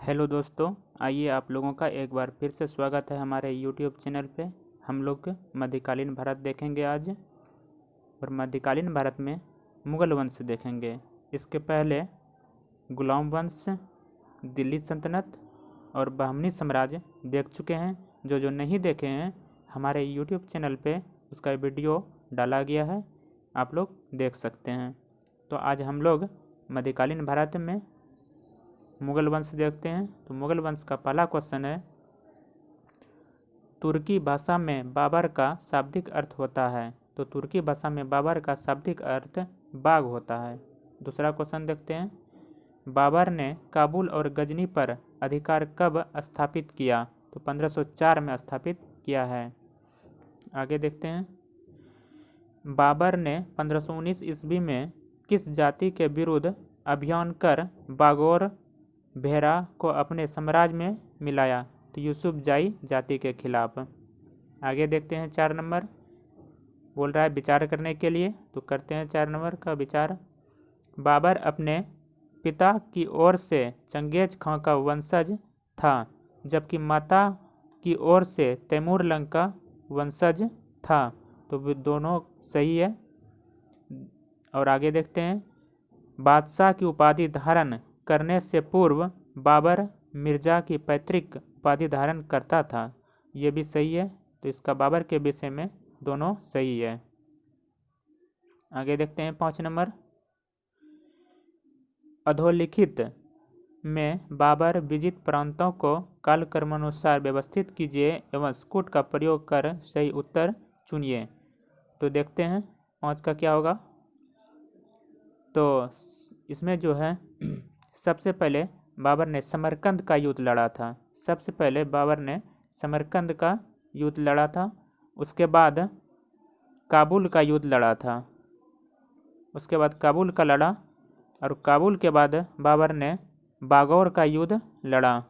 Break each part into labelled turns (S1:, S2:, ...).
S1: Hello दोस्तों, आइए आप लोगों का एक बार फिर से स्वागत है हमारे यूट्यूब चैनल पे। हम लोग मध्यकालीन भारत देखेंगे आज, और मध्यकालीन भारत में मुगल वंश देखेंगे। इसके पहले गुलाम वंश, दिल्ली सल्तनत और बहमनी साम्राज्य देख चुके हैं। जो नहीं देखे हैं, हमारे यूट्यूब चैनल पे उसका वीडियो डाला गया है, आप लोग देख सकते हैं। तो आज हम लोग मध्यकालीन भारत में मुगल वंश देखते हैं। तो मुगल वंश का पहला क्वेश्चन है, तुर्की भाषा में बाबर का शाब्दिक अर्थ होता है। तो तुर्की भाषा में बाबर का शाब्दिक अर्थ बाघ होता है। दूसरा क्वेश्चन देखते हैं, बाबर ने काबुल और गजनी पर अधिकार कब स्थापित किया। तो 1504 में स्थापित किया है। आगे देखते हैं, बाबर ने 1519 ईस्वी में किस जाति के विरुद्ध अभियान कर बागोर भेरा को अपने साम्राज्य में मिलाया। तो यूसुफजाई जाति के खिलाफ। आगे देखते हैं, 4 नंबर बोल रहा है विचार करने के लिए। तो करते हैं 4 नंबर का विचार। बाबर अपने पिता की ओर से चंगेज खां का वंशज था, जबकि माता की ओर से तैमूर लंग का वंशज था। तो वे दोनों सही है। और आगे देखते हैं, बादशाह की उपाधि धारण करने से पूर्व बाबर मिर्जा की पैतृक उपाधि धारण करता था। ये भी सही है। तो इसका बाबर के विषय में दोनों सही है। आगे देखते हैं 5 नंबर, अधोलिखित में बाबर विजित प्रांतों को कालक्रमानुसार व्यवस्थित कीजिए एवं स्कूट का प्रयोग कर सही उत्तर चुनिए। तो देखते हैं 5 का क्या होगा। तो इसमें जो है सबसे पहले बाबर ने समरकंद का युद्ध लड़ा था। सबसे पहले बाबर ने समरकंद का युद्ध लड़ा था। उसके बाद काबुल का युद्ध लड़ा था। उसके बाद काबुल का लड़ा, और काबुल के बाद बाबर ने बागौर का युद्ध लड़ा,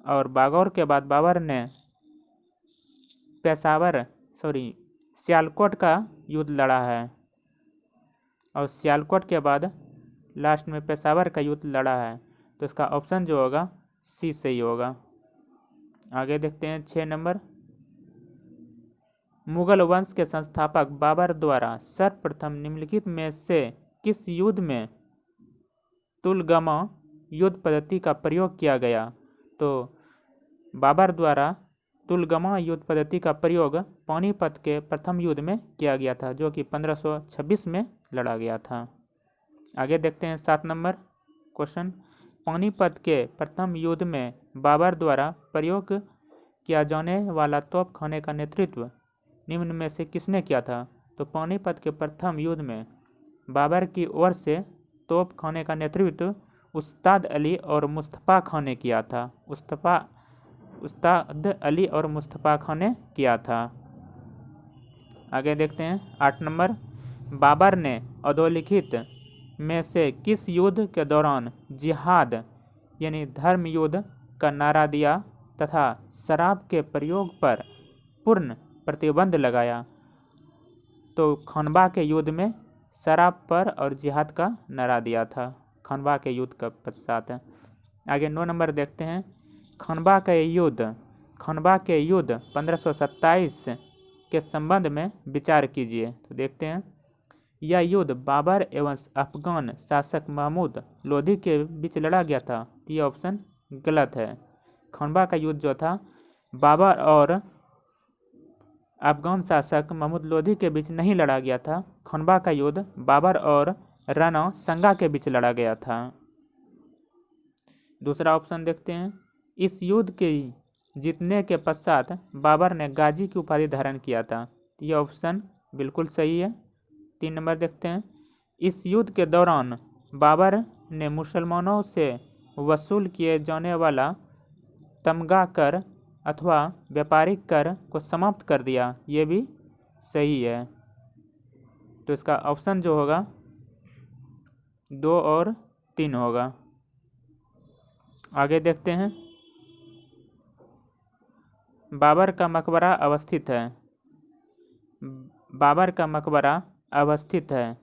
S1: और बागौर के बाद बाबर ने सियालकोट का युद्ध लड़ा है, और सियालकोट के बाद लास्ट में पेशावर का युद्ध लड़ा है। तो इसका ऑप्शन जो होगा सी सही होगा। आगे देखते हैं 6 नंबर, मुगल वंश के संस्थापक बाबर द्वारा सर्वप्रथम निम्नलिखित में से किस युद्ध में तुलगमा युद्ध पद्धति का प्रयोग किया गया। तो बाबर द्वारा तुलगमा युद्ध पद्धति का प्रयोग पानीपत के प्रथम युद्ध में किया गया था, जो कि 1526 में लड़ा गया था। आगे देखते हैं 7 नंबर क्वेश्चन, पानीपत के प्रथम युद्ध में बाबर द्वारा प्रयोग किया जाने वाला तोप खाने का नेतृत्व निम्न में से किसने किया था। तो पानीपत के प्रथम युद्ध में बाबर की ओर से तोप खाने का नेतृत्व उस्ताद अली और मुस्तफ़ा खां ने किया था। उस्ताद अली और मुस्तफ़ा खां ने किया था। आगे देखते हैं 8 नंबर, बाबर ने अधोलिखित में से किस युद्ध के दौरान जिहाद यानी धर्म युद्ध का नारा दिया तथा शराब के प्रयोग पर पूर्ण प्रतिबंध लगाया। तो खनबा के युद्ध में शराब पर और जिहाद का नारा दिया था, खनबा के युद्ध का पश्चात। आगे 9 नंबर देखते हैं, खनबा के युद्ध 1527 के संबंध में विचार कीजिए। तो देखते हैं, यह युद्ध बाबर एवं अफगान शासक महमूद लोधी के बीच लड़ा गया था। यह ऑप्शन गलत है। खनबा का युद्ध जो था बाबर और अफगान शासक महमूद लोधी के बीच नहीं लड़ा गया था। खनबा का युद्ध बाबर और राणा संगा के बीच लड़ा गया था। दूसरा ऑप्शन देखते हैं, इस युद्ध के जीतने के पश्चात बाबर ने गाजी की उपाधि धारण किया था। यह ऑप्शन बिल्कुल सही है। 3 नंबर देखते हैं, इस युद्ध के दौरान बाबर ने मुसलमानों से वसूल किए जाने वाला तमगा कर अथवा व्यापारिक कर को समाप्त कर दिया। ये भी सही है। तो इसका ऑप्शन जो होगा 2 और 3 होगा। आगे देखते हैं, बाबर का मकबरा अवस्थित है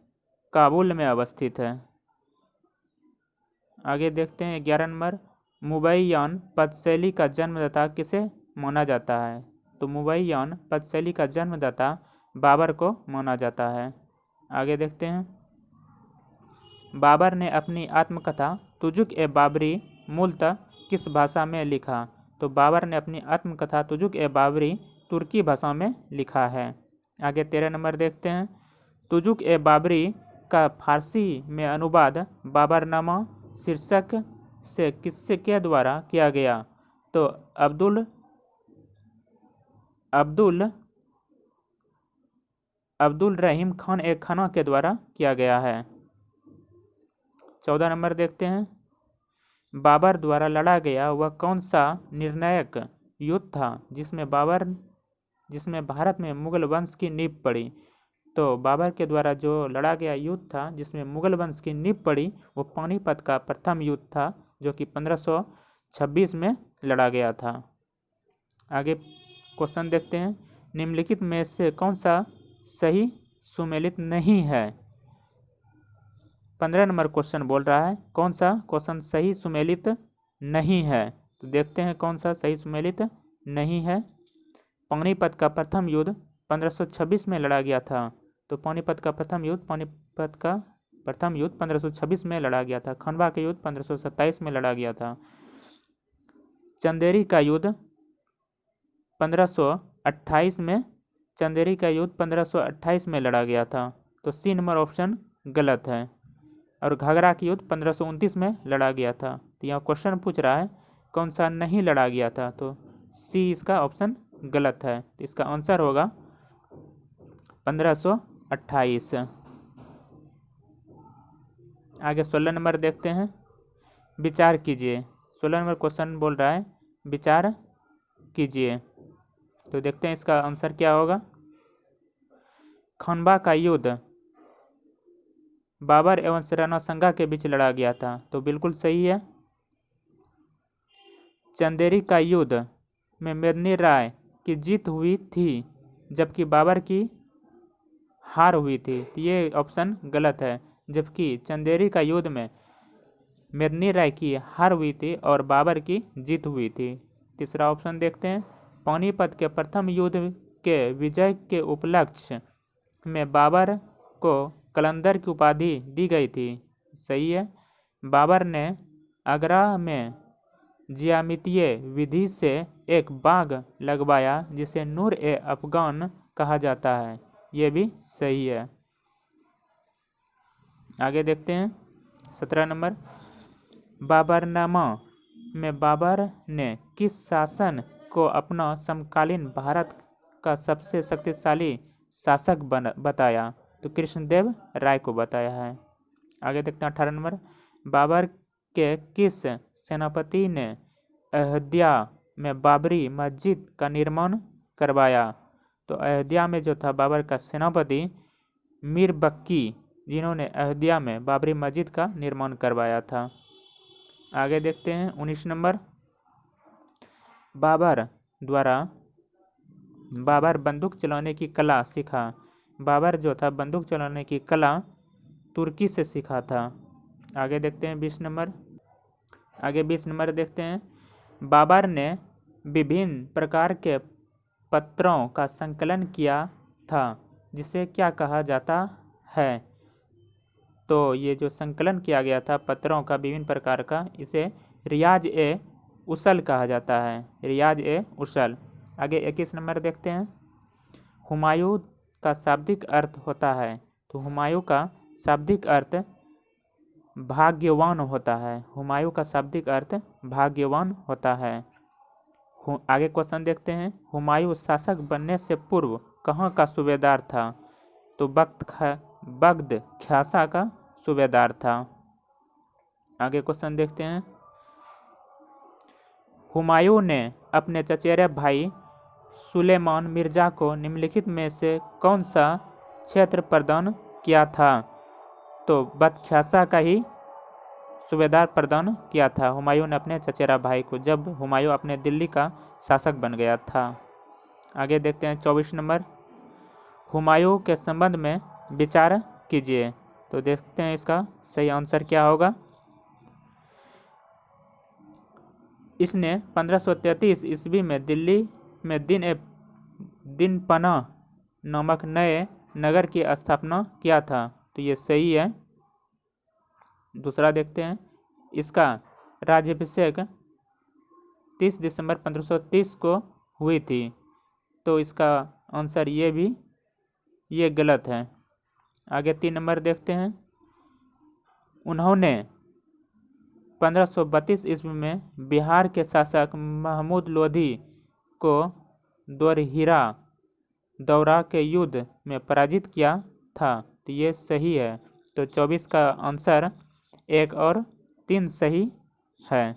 S1: काबुल में अवस्थित है। आगे देखते हैं 11 नंबर, मुबैयान पदशैली का जन्मदाता किसे माना जाता है? तो मुबैयान पदशैली का जन्मदाता बाबर को माना जाता है। आगे देखते हैं, बाबर ने अपनी आत्मकथा तुजुक बाबरी मूलतः किस भाषा में लिखा? तो बाबर ने अपनी आत्मकथा तुजुक बाबरी तुर्की भाषा में लिखा है। आगे 13 नंबर देखते हैं, तुजुक बाबरी का फारसी में अनुवाद बाबरनामा शीर्षक से किससे के द्वारा किया गया? तो अब्दुल रहीम खान एक खाना के द्वारा किया गया है। 14 नंबर देखते हैं, बाबर द्वारा लड़ा गया वह कौन सा निर्णायक युद्ध था जिसमें भारत में मुगल वंश की नींव पड़ी? तो बाबर के द्वारा जो लड़ा गया युद्ध था जिसमें मुगल वंश की नींव पड़ी वो पानीपत का प्रथम युद्ध था, जो कि 1526 में लड़ा गया था। आगे क्वेश्चन देखते हैं, निम्नलिखित में से कौन सा सही सुमेलित नहीं है? 15 नंबर क्वेश्चन बोल रहा है कौन सा क्वेश्चन सही सुमेलित नहीं है। तो देखते हैं कौन सा सही सुमेलित नहीं है। पानीपत का प्रथम युद्ध 1526 में लड़ा गया था। तो पानीपत का प्रथम युद्ध 1526 में लड़ा गया था। खनवा का युद्ध 1527 में लड़ा गया था। चंदेरी का युद्ध 1528 में लड़ा गया था। तो सी नंबर ऑप्शन गलत है। और घाघरा की युद्ध 1529 में लड़ा गया था। तो यहाँ क्वेश्चन पूछ रहा है कौन सा नहीं लड़ा गया था, तो सी इसका ऑप्शन गलत है। तो इसका आंसर होगा 1528। आगे 16 नंबर देखते हैं, विचार कीजिए। 16 नंबर क्वेश्चन बोल रहा है विचार कीजिए। तो देखते हैं इसका आंसर क्या होगा। खनवा का युद्ध बाबर एवं राणा संगा के बीच लड़ा गया था। तो बिल्कुल सही है। चंदेरी का युद्ध में मेदिनी राय की जीत हुई थी जबकि बाबर की हार हुई थी। तो ये ऑप्शन गलत है। जबकि चंदेरी का युद्ध में मेदिनी राय की हार हुई थी और बाबर की जीत हुई थी। तीसरा ऑप्शन देखते हैं, पानीपत के प्रथम युद्ध के विजय के उपलक्ष्य में बाबर को कलंदर की उपाधि दी गई थी। सही है। बाबर ने आगरा में ज्यामितीय विधि से एक बाग लगवाया जिसे नूर-ए-अफगान कहा जाता है। ये भी सही है। आगे देखते हैं 17 नंबर, बाबरनामा में बाबर ने किस शासन को अपना समकालीन भारत का सबसे शक्तिशाली शासक बताया? तो कृष्णदेव राय को बताया है। आगे देखते हैं 18 नंबर, बाबर के किस सेनापति ने अयोध्या में बाबरी मस्जिद का निर्माण करवाया? तो अयोध्या में जो था बाबर का सेनापति मीर बक्की, जिन्होंने अयोध्या में बाबरी मस्जिद का निर्माण करवाया था। आगे देखते हैं 19 नंबर, बाबर बंदूक चलाने की कला सीखा। बाबर जो था बंदूक चलाने की कला तुर्की से सीखा था। आगे देखते हैं 20 नंबर। आगे 20 नंबर देखते हैं, बाबर ने विभिन्न प्रकार के पत्रों का संकलन किया था जिसे क्या कहा जाता है? तो ये जो संकलन किया गया था पत्रों का विभिन्न प्रकार का, इसे रियाज-ए-उसल कहा जाता है। रियाज-ए-उसल। आगे 21 नंबर देखते हैं, हुमायूं का शाब्दिक अर्थ होता है। तो हुमायूं का शाब्दिक अर्थ भाग्यवान होता है। हुमायूं का शाब्दिक अर्थ भाग्यवान होता है। आगे क्वेश्चन देखते हैं, हुमायूं शासक बनने से पूर्व कहाँ का सूबेदार था? तो बग्द ख्यासा का सूबेदार था। आगे क्वेश्चन देखते हैं, हुमायूं ने अपने चचेरे भाई सुलेमान मिर्जा को निम्नलिखित में से कौन सा क्षेत्र प्रदान किया था? तो बख्तियार का ही सूबेदार प्रदान किया था हुमायूं ने अपने चचेरा भाई को, जब हुमायूं अपने दिल्ली का शासक बन गया था। आगे देखते हैं 24 नंबर, हुमायूं के संबंध में विचार कीजिए। तो देखते हैं इसका सही आंसर क्या होगा। इसने 1533 ईस्वी में दिल्ली में दिन पनाह नामक नए नगर की स्थापना किया था। तो ये सही है। दूसरा देखते हैं, इसका राज्याभिषेक 30 दिसंबर 1530 को हुई थी। तो इसका आंसर ये गलत है। आगे 3 नंबर देखते हैं, उन्होंने 1532 ईस्वी में बिहार के शासक महमूद लोधी को दोरहिरा दौरा के युद्ध में पराजित किया था। तो ये सही है। तो 24 का आंसर 1 और 3 सही है।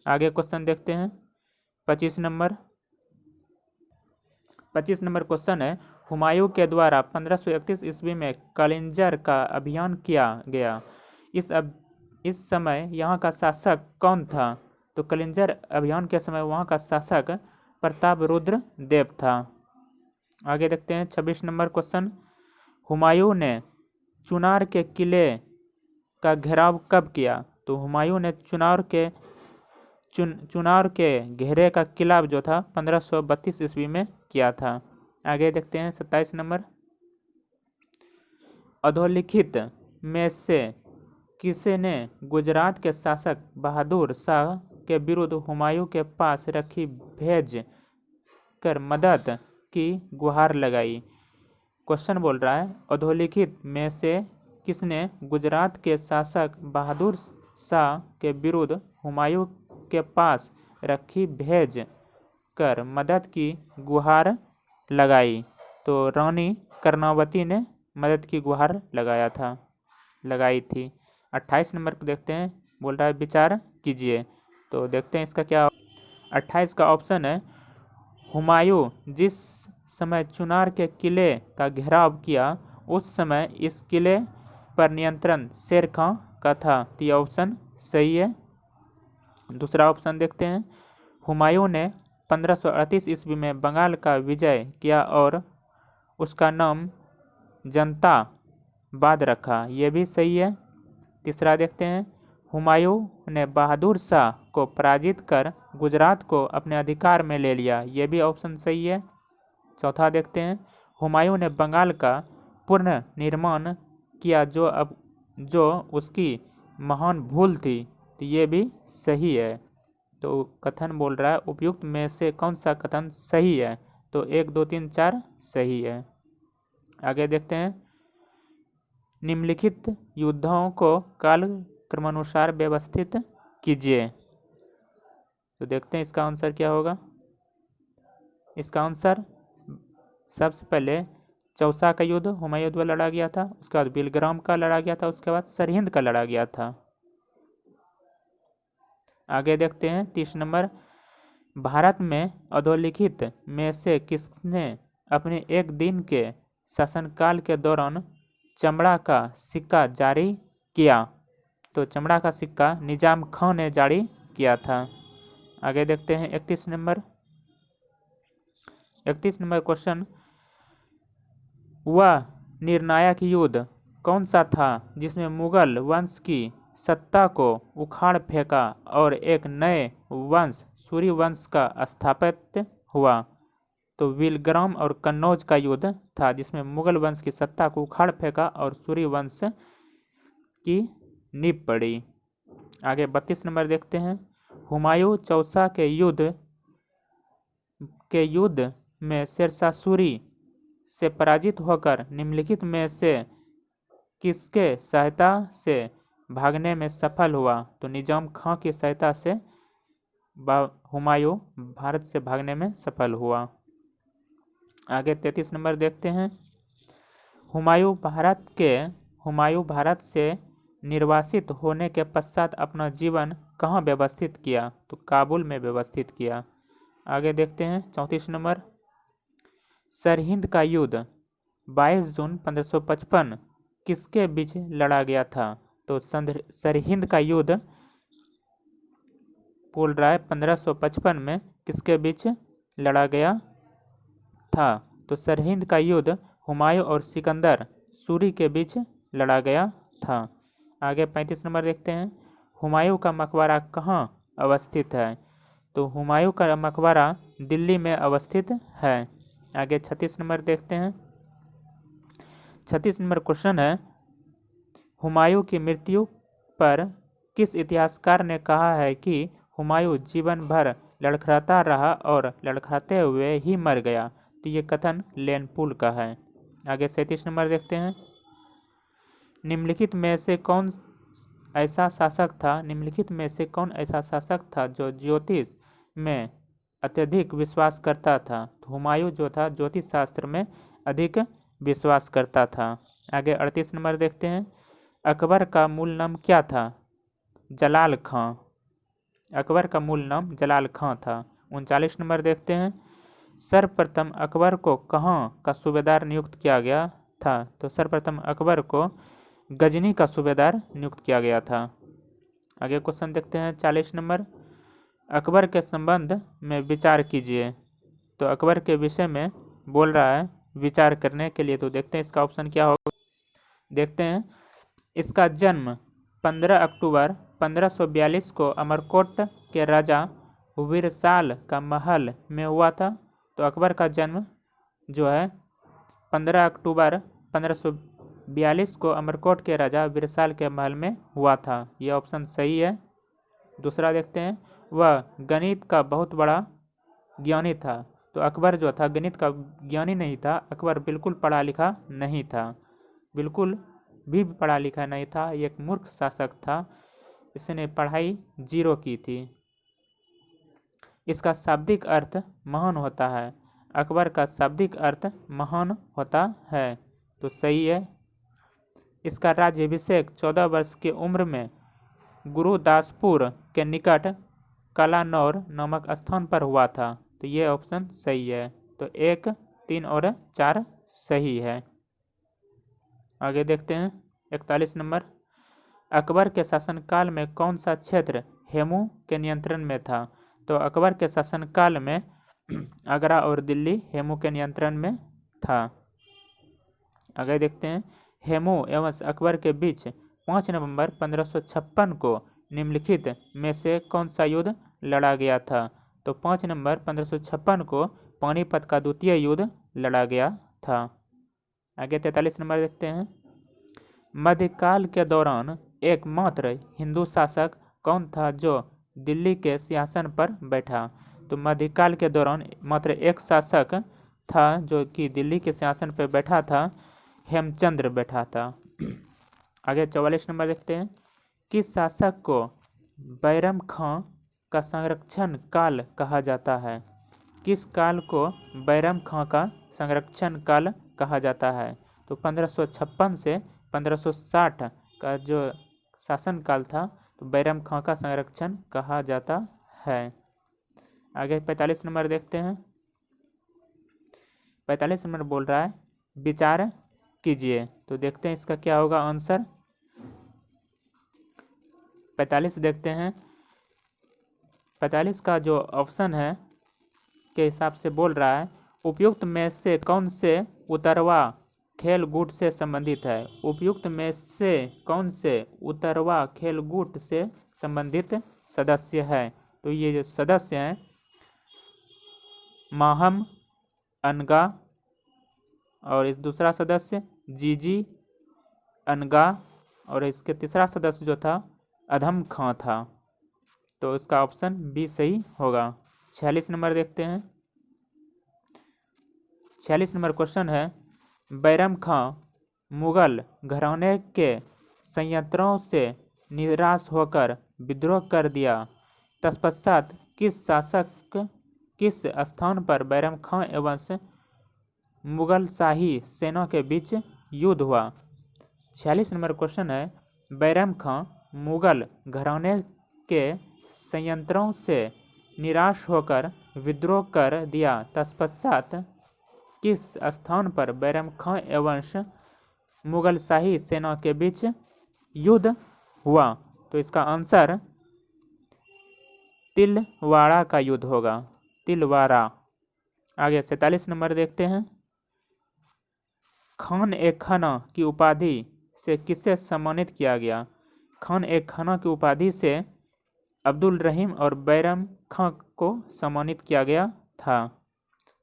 S1: आगे क्वेश्चन देखते हैं 25 नंबर क्वेश्चन है, हुमायूं के द्वारा 1531 ईस्वी में कलिंजर का अभियान किया गया। इस समय यहाँ का शासक कौन था? तो कलिंजर अभियान के समय वहाँ का शासक प्रतापरुद्र देव था। आगे देखते हैं 26 नंबर क्वेश्चन, हुमायूं ने चुनार के किले का घेराव कब किया? तो हुमायूं ने चुनार के घेरे का किला जो था 1532 ईस्वी में किया था। आगे देखते हैं 27 नंबर, अधोलिखित में से किसने गुजरात के शासक बहादुर शाह के विरुद्ध हुमायूं के पास रखी भेज कर मदद की गुहार लगाई? क्वेश्चन बोल रहा है, अधोलिखित में से किसने गुजरात के शासक बहादुर शाह के विरुद्ध हुमायूं के पास रखी भेज कर मदद की गुहार लगाई? तो रानी कर्णावती ने मदद की गुहार लगाई थी। 28 नंबर को देखते हैं, बोल रहा है विचार कीजिए। तो देखते हैं इसका क्या। 28 का ऑप्शन है, हुमायूं जिस समय चुनार के किले का घेराव किया उस समय इस किले पर नियंत्रण शेर खां का था। तो यह ऑप्शन सही है। दूसरा ऑप्शन देखते हैं, हुमायूं ने 1538 ईस्वी में बंगाल का विजय किया और उसका नाम जनता बाद रखा। यह भी सही है। तीसरा देखते हैं, हुमायूं ने बहादुर शाह को पराजित कर गुजरात को अपने अधिकार में ले लिया। यह भी ऑप्शन सही है। चौथा देखते हैं, हुमायूं ने बंगाल का पुनर्निर्माण किया जो उसकी महान भूल थी। तो ये भी सही है। तो कथन बोल रहा है, उपयुक्त में से कौन सा कथन सही है? तो 1, 2, 3, 4 सही है। आगे देखते हैं, निम्नलिखित युद्धों को कालक्रमानुसार व्यवस्थित कीजिए। तो देखते हैं इसका आंसर क्या होगा। इसका आंसर सबसे पहले चौसा का युद्ध हुमायूं द्वारा लड़ा गया था, उसके बाद बिलग्राम का लड़ा गया था, उसके बाद सरहिंद का लड़ा गया था। आगे देखते हैं 30 नंबर, भारत में अधोलिखित में से किसने अपने एक दिन के शासनकाल के दौरान चमड़ा का सिक्का जारी किया? तो चमड़ा का सिक्का निजाम खां ने जारी किया था। आगे देखते हैं 31 नंबर क्वेश्चन, वह निर्णायक युद्ध कौन सा था जिसमें मुगल वंश की सत्ता को उखाड़ फेंका और एक नए वंश सूर्य वंश का स्थापित हुआ? तो बिलग्राम और कन्नौज का युद्ध था जिसमें मुगल वंश की सत्ता को उखाड़ फेंका और सूर्य वंश की नींव पड़ी। आगे 32 नंबर देखते हैं, हुमायूं चौसा के युद्ध में शेरशाह सूरी से पराजित होकर निम्नलिखित में से किसके सहायता से भागने में सफल हुआ? तो निजाम खां की सहायता से हुमायूं भारत से भागने में सफल हुआ। आगे 33 नंबर देखते हैं, हुमायूं भारत से निर्वासित होने के पश्चात अपना जीवन कहाँ व्यवस्थित किया? तो काबुल में व्यवस्थित किया। आगे देखते हैं 34 नंबर, सरहिंद का युद्ध 22 जून 1555 किसके बीच लड़ा गया था? तो सरहिंद का युद्ध बोल रहा है 1555 में किसके बीच लड़ा गया था? तो सरहिंद का युद्ध हुमायूं और सिकंदर सूरी के बीच लड़ा गया था। आगे 35 नंबर देखते हैं, हुमायूं का मकबरा कहाँ अवस्थित है? तो हुमायूं का मकबरा दिल्ली में अवस्थित है। आगे 36 नंबर देखते हैं। 36 नंबर क्वेश्चन है, हुमायूं की मृत्यु पर किस इतिहासकार ने कहा है कि हुमायूं जीवन भर लड़खड़ाता रहा और लड़खड़ाते हुए ही मर गया? तो ये कथन लेनपुल का है। आगे 37 नंबर देखते हैं। निम्नलिखित में से कौन ऐसा शासक था जो ज्योतिष में अत्यधिक विश्वास करता था? तो हुमायूं जो था ज्योतिष शास्त्र में अधिक विश्वास करता था। आगे 38 नंबर देखते हैं। अकबर का मूल नाम क्या था? जलाल खां। अकबर का मूल नाम जलाल खां था। 39 नंबर देखते हैं। सर्वप्रथम अकबर को कहाँ का सूबेदार नियुक्त किया गया था? तो सर्वप्रथम अकबर को गजनी का सूबेदार नियुक्त किया गया था। आगे क्वेश्चन देखते हैं 40 नंबर। अकबर के संबंध में विचार कीजिए। तो अकबर के विषय में बोल रहा है विचार करने के लिए। तो देखते हैं इसका ऑप्शन क्या होगा। देखते हैं, इसका जन्म 15 अक्टूबर 1542 को अमरकोट के राजा विरसाल का महल में हुआ था। तो अकबर का जन्म जो है 15 अक्टूबर 1542 को अमरकोट के राजा विरसाल के महल में हुआ था। ये ऑप्शन सही है। दूसरा देखते हैं, वह गणित का बहुत बड़ा ज्ञानी था। तो अकबर जो था गणित का ज्ञानी नहीं था। अकबर बिल्कुल पढ़ा लिखा नहीं था, बिल्कुल भी पढ़ा लिखा नहीं था। एक मूर्ख शासक था, इसने पढ़ाई जीरो की थी। इसका शाब्दिक अर्थ महान होता है। अकबर का शाब्दिक अर्थ महान होता है, तो सही है। इसका राज्याभिषेक 14 वर्ष की उम्र में गुरुदासपुर के निकट कलानौर नामक स्थान पर हुआ था। तो ये ऑप्शन सही है। तो 1, 3 और 4 सही है। आगे देखते हैं 41 नंबर। अकबर के शासनकाल में कौन सा क्षेत्र हेमू के नियंत्रण में था? तो अकबर के शासनकाल में आगरा और दिल्ली हेमू के नियंत्रण में था। आगे देखते हैं, हेमू एवं अकबर के बीच 5 नवंबर 1556 को निम्नलिखित में से कौन सा युद्ध लड़ा गया था? तो 5 नवंबर 1556 को पानीपत का द्वितीय युद्ध लड़ा गया था। आगे 43 नंबर देखते हैं। मध्यकाल के दौरान एकमात्र हिंदू शासक कौन था जो दिल्ली के सिंहासन पर बैठा? तो मध्यकाल के दौरान मात्र एक शासक था जो कि दिल्ली के सिंहासन पर बैठा था, हेमचंद्र बैठा था। आगे 44 नंबर देखते हैं। किस शासक को बैरम खां का संरक्षण काल कहा जाता है? किस काल को बैरम खां का संरक्षण काल कहा जाता है? तो 1556 से 1560 का जो शासन काल था, तो बैरम खां का संरक्षण कहा जाता है। आगे 45 नंबर देखते हैं। 45 नंबर बोल रहा है विचार कीजिए। तो देखते हैं इसका क्या होगा आंसर। 45 देखते हैं। 45 का जो ऑप्शन है के हिसाब से बोल रहा है, उपयुक्त में से कौन से उतरवा खेल गुट से संबंधित है? उपयुक्त में से कौन से उतरवा खेल गुट से संबंधित सदस्य है? तो ये जो सदस्य हैं, माहम, अनगा और इस दूसरा सदस्य जीजी, अनगा और इसके तीसरा सदस्य जो था अधम खां था। तो इसका ऑप्शन बी सही होगा। 46 नंबर देखते हैं। 46 नंबर क्वेश्चन है, बैरम खां मुगल घराने के संयंत्रों से निराश होकर विद्रोह कर दिया। तत्पश्चात किस शासक किस स्थान पर बैरम खां एवं मुगल शाही सेना के बीच युद्ध हुआ? 46 नंबर क्वेश्चन है, बैरम खां मुगल घराने के संयंत्रों से निराश होकर विद्रोह कर दिया। तत्पश्चात किस स्थान पर बैरम खां एवं मुगल शाही सेना के बीच युद्ध हुआ? तो इसका आंसर तिलवाड़ा का युद्ध होगा, तिलवाड़ा। आगे 47 नंबर देखते हैं। खान ए खाना की उपाधि से किसे सम्मानित किया गया? खान ए खाना की उपाधि से अब्दुल रहीम और बैरम खां को सम्मानित किया गया था।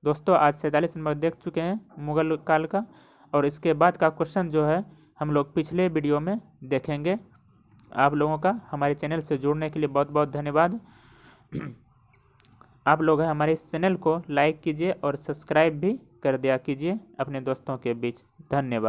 S1: दोस्तों आज 47 नंबर देख चुके हैं मुगल काल का, और इसके बाद का क्वेश्चन जो है हम लोग पिछले वीडियो में देखेंगे। आप लोगों का हमारे चैनल से जुड़ने के लिए बहुत बहुत धन्यवाद। आप लोग हमारे इस चैनल को लाइक कीजिए और सब्सक्राइब भी कर दिया कीजिए अपने दोस्तों के बीच। धन्यवाद।